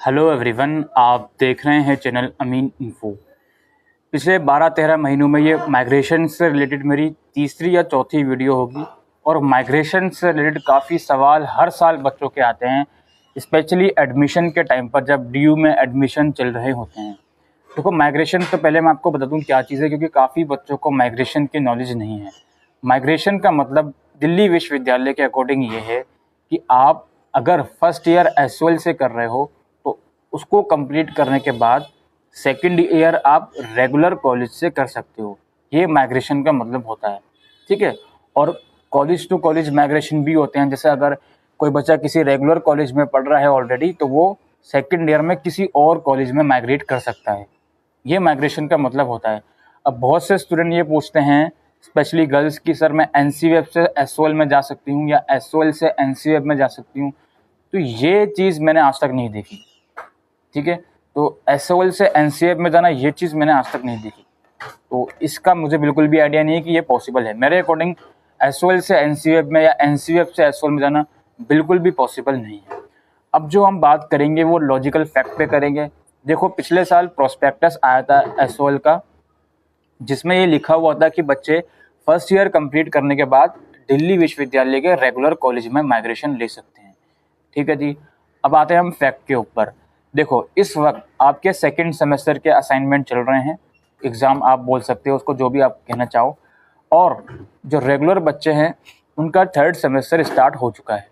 Hello everyone, आप देख रहे हैं चैनल अमीन इन्फो। पिछले 12-13 महीनों में ये माइग्रेशन से रिलेटेड मेरी तीसरी या चौथी वीडियो होगी और माइग्रेशन से रिलेटेड काफ़ी सवाल हर साल बच्चों के आते हैं, स्पेशली एडमिशन के टाइम पर जब डीयू में एडमिशन चल रहे होते हैं। देखो, माइग्रेशन तो पहले मैं आपको बता दूं क्या चीज़ है, क्योंकि काफ़ी बच्चों को माइग्रेशन की नॉलेज नहीं है। माइग्रेशन का मतलब दिल्ली विश्वविद्यालय के अकॉर्डिंग ये है कि आप अगर फर्स्ट ईयर एसओएल से कर रहे हो तो उसको कंप्लीट करने के बाद सेकंड ईयर आप रेगुलर कॉलेज से कर सकते हो। ये माइग्रेशन का मतलब होता है, ठीक है। और कॉलेज टू कॉलेज माइग्रेशन भी होते हैं, जैसे अगर कोई बच्चा किसी रेगुलर कॉलेज में पढ़ रहा है ऑलरेडी, तो वो सेकंड ईयर में किसी और कॉलेज में माइग्रेट कर सकता है। ये माइग्रेशन का मतलब होता है। अब बहुत से स्टूडेंट ये पूछते हैं, स्पेशली गर्ल्स, की सर मैं एनसीवेब से एसओएल में जा सकती हूँ या एसओएल से एनसीवेब में जा सकती हूँ। तो ये चीज़ मैंने आज तक नहीं देखी, ठीक है। तो एसओएल से एनसीवेब में जाना, ये चीज़ मैंने आज तक नहीं देखी, तो इसका मुझे बिल्कुल भी आइडिया नहीं है कि ये पॉसिबल है। मेरे अकॉर्डिंग एसओएल से एनसीवेब में या एनसीवेब से एसओएल में जाना बिल्कुल भी पॉसिबल नहीं है। अब जो हम बात करेंगे वो लॉजिकल फैक्ट पे करेंगे। देखो, पिछले साल प्रोस्पेक्टस आया था एसओएल का, जिसमें ये लिखा हुआ था कि बच्चे फर्स्ट ईयर कंप्लीट करने के बाद दिल्ली विश्वविद्यालय के रेगुलर कॉलेज में माइग्रेशन ले सकते हैं, ठीक है जी। अब आते हैं हम फैक्ट के ऊपर। देखो, इस वक्त आपके सेकंड सेमेस्टर के असाइनमेंट चल रहे हैं, एग्ज़ाम आप बोल सकते हो उसको, जो भी आप कहना चाहो। और जो रेगुलर बच्चे हैं उनका थर्ड सेमेस्टर स्टार्ट हो चुका है,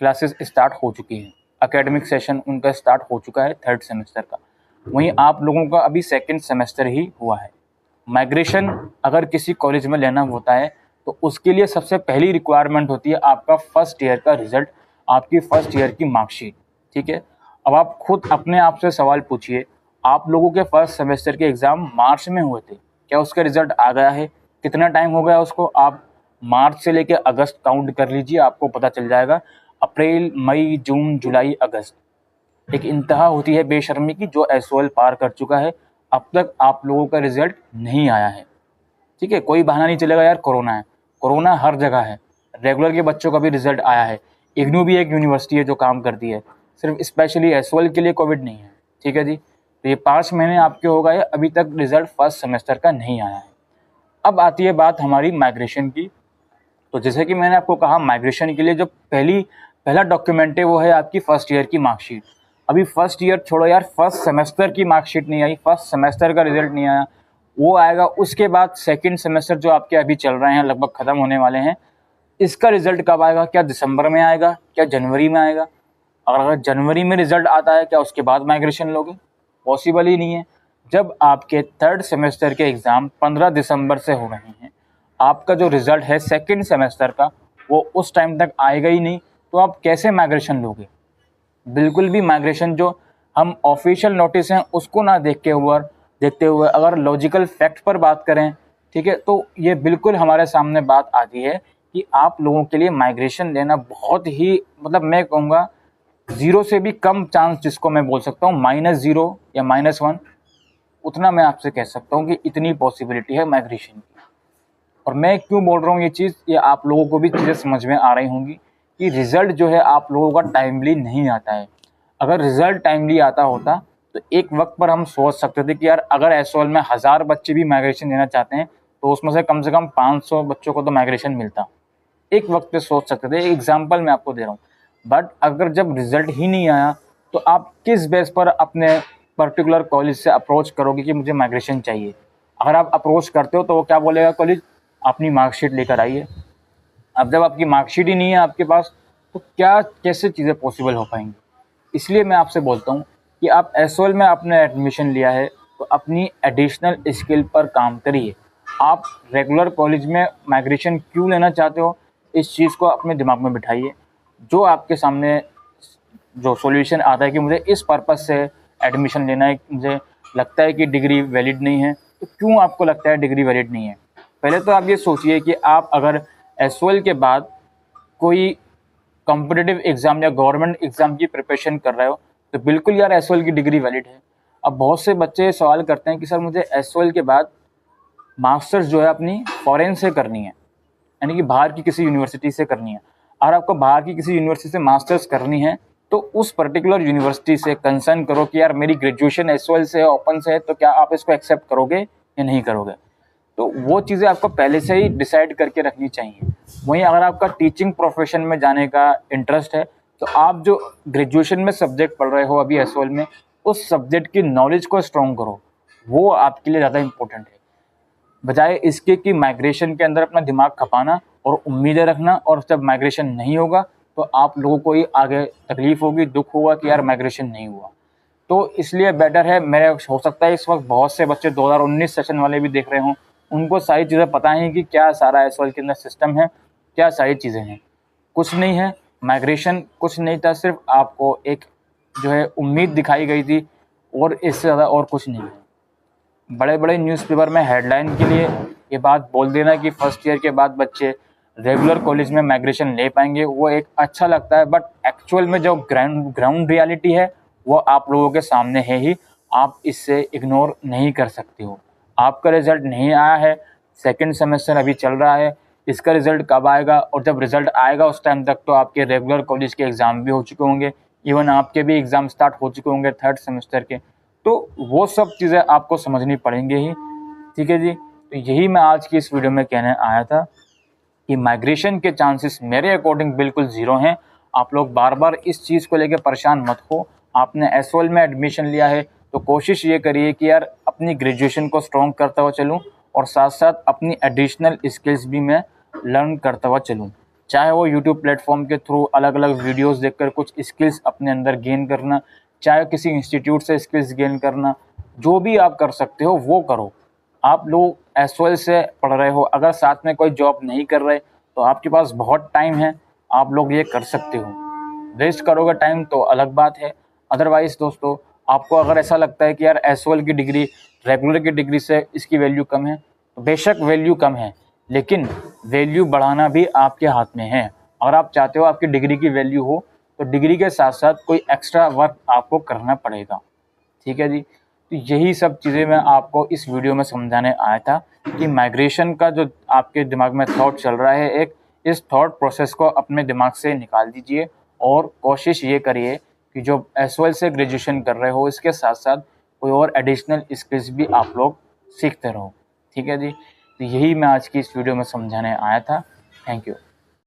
क्लासेस स्टार्ट हो चुकी हैं, एकेडमिक सेशन उनका स्टार्ट हो चुका है थर्ड सेमेस्टर का। वहीं आप लोगों का अभी सेकंड सेमेस्टर ही हुआ है। माइग्रेशन अगर किसी कॉलेज में लेना होता है तो उसके लिए सबसे पहली रिक्वायरमेंट होती है आपका फर्स्ट ईयर का रिजल्ट, आपकी फर्स्ट ईयर की मार्कशीट, ठीक है। अब आप खुद अपने आप से सवाल पूछिए, आप लोगों के फर्स्ट सेमेस्टर के एग्ज़ाम मार्च में हुए थे, क्या उसका रिजल्ट आ गया है? कितना टाइम हो गया उसको? आप मार्च से लेकर अगस्त काउंट कर लीजिए, आपको पता चल जाएगा। अप्रैल, मई, जून, जुलाई, अगस्त, एक इंतहा होती है बेशर्मी की, जो एसओएल पार कर चुका है। अब तक आप लोगों का रिजल्ट नहीं आया है, ठीक है। कोई बहाना नहीं चलेगा यार, कोरोना है, कोरोना हर जगह है। रेगुलर के बच्चों का भी रिजल्ट आया है। इग्नू भी एक यूनिवर्सिटी है जो काम करती है, सिर्फ स्पेशली एसओएल के लिए कोविड नहीं है, ठीक है जी। तो ये 5 महीने आपके हो गए, अभी तक रिजल्ट फर्स्ट सेमेस्टर का नहीं आया है। अब आती है बात हमारी माइग्रेशन की। तो जैसे कि मैंने आपको कहा, माइग्रेशन के लिए जो पहला डॉक्यूमेंट है वो है आपकी फर्स्ट ईयर की मार्कशीट। अभी फर्स्ट ईयर छोड़ो यार, फर्स्ट सेमेस्टर की मार्कशीट नहीं आई, फर्स्ट सेमेस्टर का रिजल्ट नहीं आया, वो आएगा उसके बाद। सेकंड सेमेस्टर जो आपके अभी चल रहे हैं, लगभग ख़त्म होने वाले हैं, इसका रिजल्ट कब आएगा? क्या दिसंबर में आएगा? क्या जनवरी में आएगा? अगर जनवरी में रिजल्ट आता है, क्या उसके बाद माइग्रेशन लोगे? पॉसिबल ही नहीं है। जब आपके थर्ड सेमेस्टर के एग्ज़ाम 15 दिसंबर से हो रहे हैं, आपका जो रिज़ल्ट है सेकंड सेमेस्टर का वो उस टाइम तक आएगा ही नहीं, तो आप कैसे माइग्रेशन लोगे? बिल्कुल भी माइग्रेशन जो हम ऑफिशियल नोटिस हैं उसको ना देखते हुए अगर लॉजिकल फैक्ट पर बात करें, ठीक है, तो ये बिल्कुल हमारे सामने बात आती है कि आप लोगों के लिए माइग्रेशन लेना बहुत ही, मतलब मैं कहूँगा ज़ीरो से भी कम चांस, जिसको मैं बोल सकता हूँ -0 या -1, उतना मैं आपसे कह सकता हूँ कि इतनी पॉसिबिलिटी है माइग्रेशन की। और मैं क्यों बोल रहा हूँ ये चीज़, ये आप लोगों को भी चीज़ें समझ में आ रही होंगी कि रिज़ल्ट जो है आप लोगों का टाइमली नहीं आता है। अगर रिज़ल्ट टाइमली आता होता तो एक वक्त पर हम सोच सकते थे कि यार अगर एसओएल में 1000 बच्चे भी माइग्रेशन लेना चाहते हैं तो उसमें से कम 500 बच्चों को तो माइग्रेशन मिलता। एक वक्त पे सोच सकते थे, एग्जाम्पल मैं आपको दे रहा हूँ। बट अगर जब रिज़ल्ट ही नहीं आया तो आप किस बेस पर अपने पर्टिकुलर कॉलेज से अप्रोच करोगे कि मुझे माइग्रेशन चाहिए? अगर आप अप्रोच करते हो तो वो क्या बोलेगा कॉलेज? अपनी मार्कशीट लेकर आइए। अब जब आपकी मार्कशीट ही नहीं है आपके पास, तो क्या कैसे चीज़ें पॉसिबल हो पाएंगी? इसलिए मैं आपसे बोलता हूँ कि आप एसओएल में आपने एडमिशन लिया है तो अपनी एडिशनल स्किल पर काम करिए। आप रेगुलर कॉलेज में माइग्रेशन क्यों लेना चाहते हो, इस चीज़ को अपने दिमाग में बिठाइए। जो आपके सामने जो सॉल्यूशन आता है कि मुझे इस पर्पज़ से एडमिशन लेना है, मुझे लगता है कि डिग्री वैलिड नहीं है, तो क्यों आपको लगता है डिग्री वैलिड नहीं है? पहले तो आप ये सोचिए कि आप अगर एसओएल के बाद कोई कॉम्पिटिटिव एग्ज़ाम या गवर्नमेंट एग्ज़ाम की प्रिपरेशन कर रहे हो तो बिल्कुल यार एसओएल की डिग्री वैलिड है। अब बहुत से बच्चे सवाल करते हैं कि सर मुझे एसओएल के बाद मास्टर्स जो है अपनी फॉरेन से करनी है, यानी कि बाहर की किसी यूनिवर्सिटी से करनी है। अगर आपको बाहर की किसी यूनिवर्सिटी से मास्टर्स करनी है तो उस पर्टिकुलर यूनिवर्सिटी से कंसर्न करो कि यार मेरी ग्रेजुएशन एसओएल से है, ओपन से है, तो क्या आप इसको एक्सेप्ट करोगे या नहीं करोगे। तो वो चीज़ें आपको पहले से ही डिसाइड करके रखनी चाहिए। वहीं अगर आपका टीचिंग प्रोफेशन में जाने का इंटरेस्ट है तो आप जो ग्रेजुएशन में सब्जेक्ट पढ़ रहे हो अभी एसओएल में, उस सब्जेक्ट की नॉलेज को स्ट्रॉन्ग करो, वो आपके लिए ज़्यादा इंपॉर्टेंट है, बजाय इसके कि माइग्रेशन के अंदर अपना दिमाग खपाना और उम्मीदें रखना, और जब माइग्रेशन नहीं होगा तो आप लोगों को ही आगे तकलीफ होगी, दुख होगा कि यार माइग्रेशन नहीं हुआ। तो इसलिए बेटर है, मेरे हो सकता है इस वक्त बहुत से बच्चे 2019 सेशन वाले भी देख रहे हों, उनको सारी चीज़ें पता हैं कि क्या सारा एसओएल के अंदर सिस्टम है, क्या सारी चीज़ें हैं। कुछ नहीं है, माइग्रेशन कुछ नहीं था, सिर्फ आपको एक जो है उम्मीद दिखाई गई थी, और इससे ज़्यादा और कुछ नहीं है। बड़े बड़े न्यूज़पेपर में हेडलाइन के लिए ये बात बोल देना कि फर्स्ट ईयर के बाद बच्चे रेगुलर कॉलेज में माइग्रेशन ले पाएंगे, वो एक अच्छा लगता है, बट एक्चुअल में जो ग्राउंड रियलिटी है वो आप लोगों के सामने है ही, आप इससे इग्नोर नहीं कर सकते हो। आपका रिज़ल्ट नहीं आया है, सेकंड सेमेस्टर अभी चल रहा है, इसका रिज़ल्ट कब आएगा, और जब रिज़ल्ट आएगा उस टाइम तक तो आपके रेगुलर कॉलेज के एग्ज़ाम भी हो चुके होंगे, इवन आपके भी एग्ज़ाम स्टार्ट हो चुके होंगे थर्ड सेमेस्टर के। तो वो सब चीज़ें आपको समझनी पड़ेंगी ही, ठीक है जी। तो यही मैं आज की इस वीडियो में कहने आया था कि माइग्रेशन के चांसेस मेरे अकॉर्डिंग बिल्कुल ज़ीरो हैं। आप लोग बार बार इस चीज़ को लेकर परेशान मत हो। आपने एसओएल में एडमिशन लिया है तो कोशिश ये करिए कि यार अपनी ग्रेजुएशन को स्ट्रॉन्ग करता हुआ चलूँ, और साथ साथ अपनी एडिशनल स्किल्स भी मैं लर्न करता हुआ चलूँ, चाहे वो यूट्यूब प्लेटफॉर्म के थ्रू अलग अलग वीडियोस देखकर कुछ स्किल्स अपने अंदर गेन करना, चाहे किसी इंस्टीट्यूट से स्किल्स गेन करना, जो भी आप कर सकते हो वो करो। आप लोग एसओएल से पढ़ रहे हो, अगर साथ में कोई जॉब नहीं कर रहे तो आपके पास बहुत टाइम है, आप लोग ये कर सकते हो। वेस्ट करोगे टाइम तो अलग बात है। अदरवाइज़ दोस्तों, आपको अगर ऐसा लगता है कि यार एसओएल की डिग्री रेगुलर की डिग्री से इसकी वैल्यू कम है, तो बेशक वैल्यू कम है, लेकिन वैल्यू बढ़ाना भी आपके हाथ में है। अगर आप चाहते हो आपकी डिग्री की वैल्यू हो तो डिग्री के साथ साथ कोई एक्स्ट्रा वर्क आपको करना पड़ेगा, ठीक है जी। तो यही सब चीज़ें मैं आपको इस वीडियो में समझाने आया था कि माइग्रेशन का जो आपके दिमाग में थॉट चल रहा है, एक इस थॉट प्रोसेस को अपने दिमाग से निकाल दीजिए, और कोशिश ये करिए कि जो एसओएल से ग्रेजुएशन कर रहे हो इसके साथ साथ कोई और एडिशनल स्किल्स भी आप लोग सीखते रहो, ठीक है जी। तो यही मैं आज की इस वीडियो में समझाने आया था। Thank you.